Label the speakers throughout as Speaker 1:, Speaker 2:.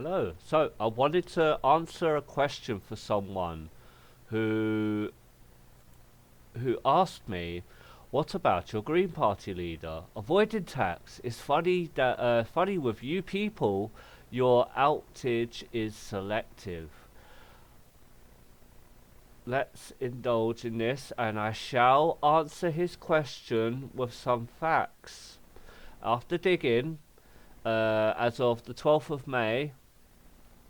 Speaker 1: Hello. So I wanted to answer a question for someone who asked me, "What about your Green Party leader? Avoiding tax is funny with you people. Your outage is selective." Let's indulge in this, and I shall answer his question with some facts. After digging, as of the 12th of May,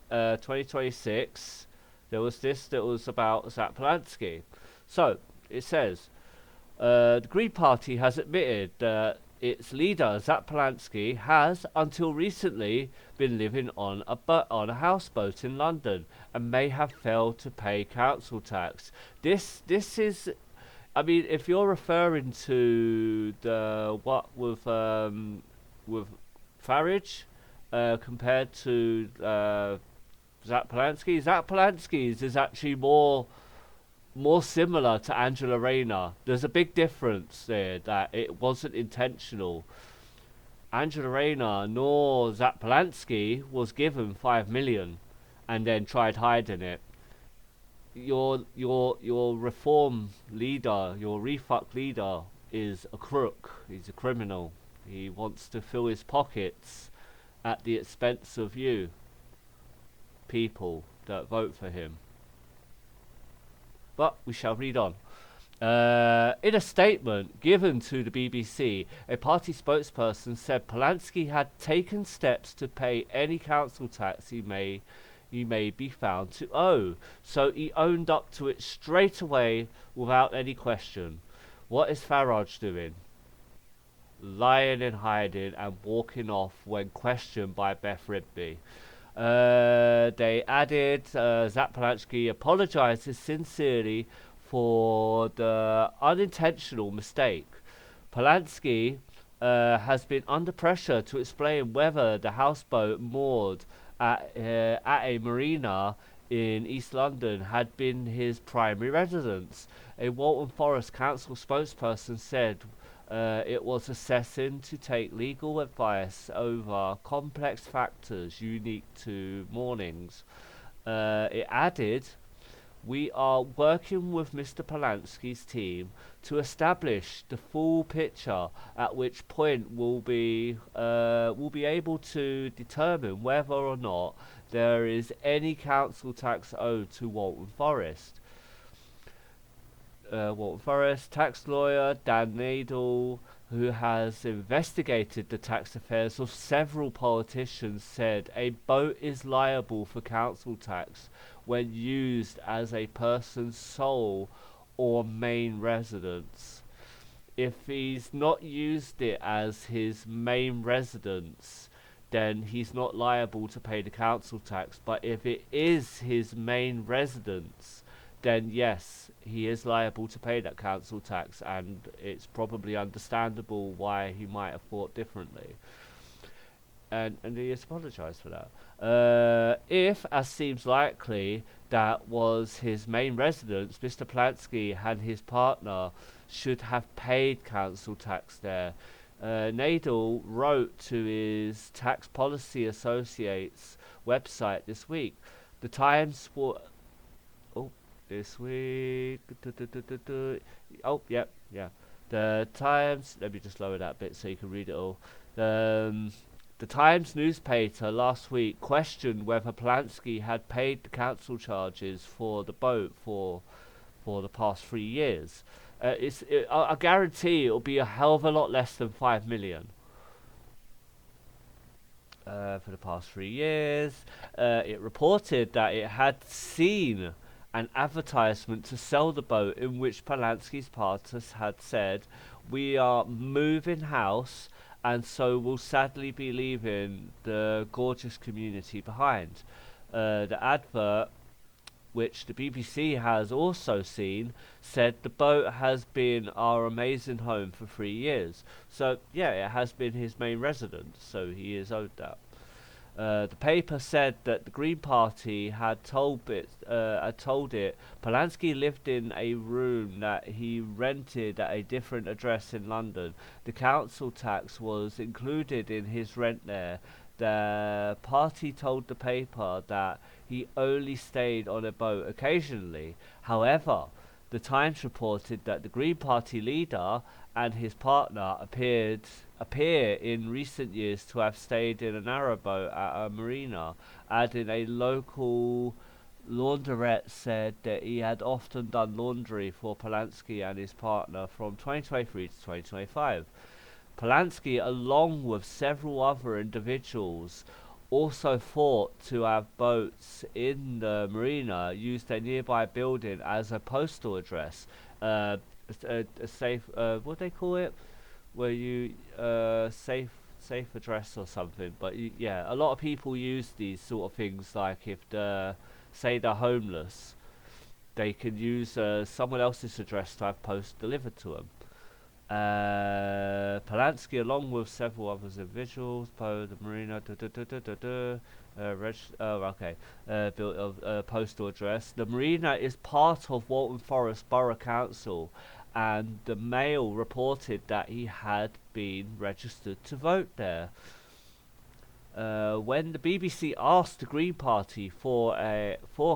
Speaker 1: 2026, there was this that was about Zach Polanski. So it says the Green Party has admitted that its leader Zach Polanski has, until recently, been living on a houseboat in London and may have failed to pay council tax. This is, I mean, if you're referring to the what with Farage compared to Zach Polanski's is actually more similar to Angela Rayner. There's a big difference there that it wasn't intentional. Angela Rayner nor Zach Polanski was given 5 million and then tried hiding it. Your reform leader, your refuck leader, is a crook. He's a criminal. He wants to fill his pockets at the expense of you people that vote for him. But we shall read on. In a statement given to the BBC, a party spokesperson said Polanski had taken steps to pay any council tax he may be found to owe. So he owned up to it straight away without any question. What is Farage doing? Lying and hiding and walking off when questioned by Beth Rigby. They added Zach Polanski apologizes sincerely for the unintentional mistake. Polanski has been under pressure to explain whether the houseboat moored at a marina in East London had been his primary residence. A Waltham Forest Council spokesperson said it was assessing to take legal advice over complex factors unique to mournings. It added, "We are working with Mr. Polanski's team to establish the full picture, at which point we'll be able to determine whether or not there is any council tax owed to Waltham Forest." Waltham Forest tax lawyer Dan Nadel, who has investigated the tax affairs of several politicians, said a boat is liable for council tax when used as a person's sole or main residence. If he's not used it as his main residence, then he's not liable to pay the council tax. But if it is his main residence, then yes, he is liable to pay that council tax, and it's probably understandable why he might have thought differently. And he has apologised for that. If, as seems likely, that was his main residence, Mr. Polanski and his partner should have paid council tax there. Nadel wrote to his tax policy associates website this week. The Times this week. Oh, yep, yeah. The Times. Let me just lower that bit so you can read it all. The Times newspaper last week questioned whether Polanski had paid the council charges for the boat for the past 3 years. I guarantee it'll be a hell of a lot less than 5 million. For the past 3 years, it reported that it had seen an advertisement to sell the boat in which Polanski's partners had said, "We are moving house and so will sadly be leaving the gorgeous community behind." The advert, which the BBC has also seen, said the boat has been our amazing home for 3 years. So yeah, it has been his main residence, so he is owed that. The paper said that the Green Party had told it Polanski lived in a room that he rented at a different address in London. The council tax was included in his rent there. The party told the paper that he only stayed on a boat occasionally. However, the Times reported that the Green Party leader and his partner appear in recent years to have stayed in a narrowboat at a marina, adding a local laundrette said that he had often done laundry for Polanski and his partner from 2023 to 2025. Polanski, along with several other individuals, also thought to have boats in the marina, used a nearby building as a postal address. A safe, what do they call it? Where you, safe address or something. But yeah, a lot of people use these sort of things, like if say they're homeless, they can use someone else's address to have post delivered to them. Polanski, along with several other individuals, the marina, okay, built of postal address. The marina is part of Waltham Forest Borough Council, and the Mail reported that he had been registered to vote there. When the BBC asked the Green Party for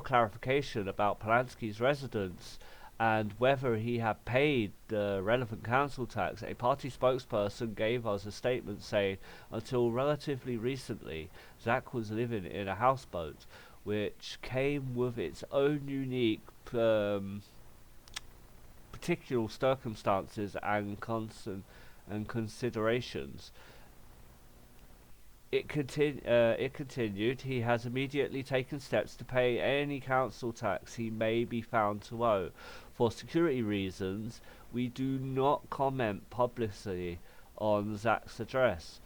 Speaker 1: clarification about Polanski's residence and whether he had paid the relevant council tax, a party spokesperson gave us a statement saying, until relatively recently, Zach was living in a houseboat, which came with its own unique particular circumstances and considerations. It continued, he has immediately taken steps to pay any council tax he may be found to owe. For security reasons, we do not comment publicly on Zach's address.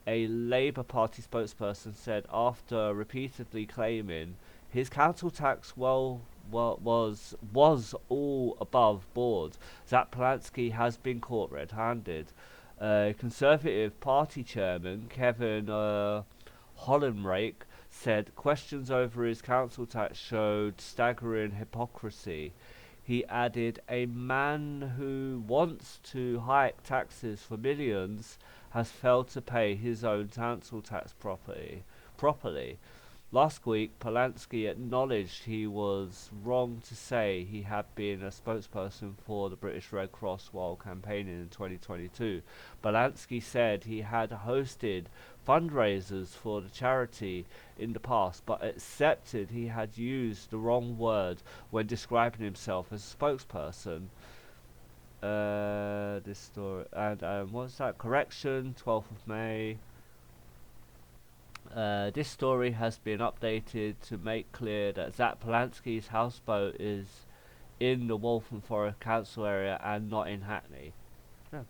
Speaker 1: A Labour Party spokesperson said after repeatedly claiming his council tax was all above board. Zach Polanski has been caught red-handed. Conservative Party chairman Kevin Hollenrake said questions over his council tax showed staggering hypocrisy. He added, a man who wants to hike taxes for millions has failed to pay his own council tax properly. Last week, Polanski acknowledged he was wrong to say he had been a spokesperson for the British Red Cross while campaigning in 2022. Polanski said he had hosted fundraisers for the charity in the past, but accepted he had used the wrong word when describing himself as a spokesperson. This story, and what's that? Correction, 12th of May. This story has been updated to make clear that Zach Polanski's houseboat is in the Waltham Forest Council area and not in Hackney. Yeah.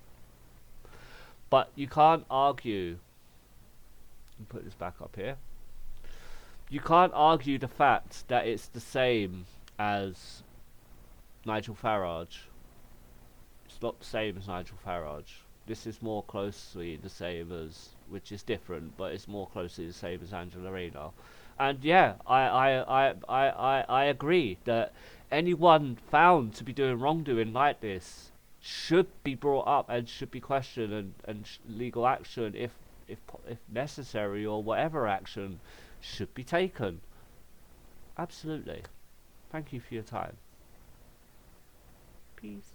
Speaker 1: But you can't argue. Put this back up here. You can't argue the fact that it's the same as Nigel Farage. It's not the same as Nigel Farage. This is more closely the same as, which is different, but it's more closely the same as Angela Rayner. And yeah, I agree that anyone found to be doing wrongdoing like this should be brought up and should be questioned, and legal action, if necessary, or whatever action should be taken. Absolutely. Thank you for your time. Peace.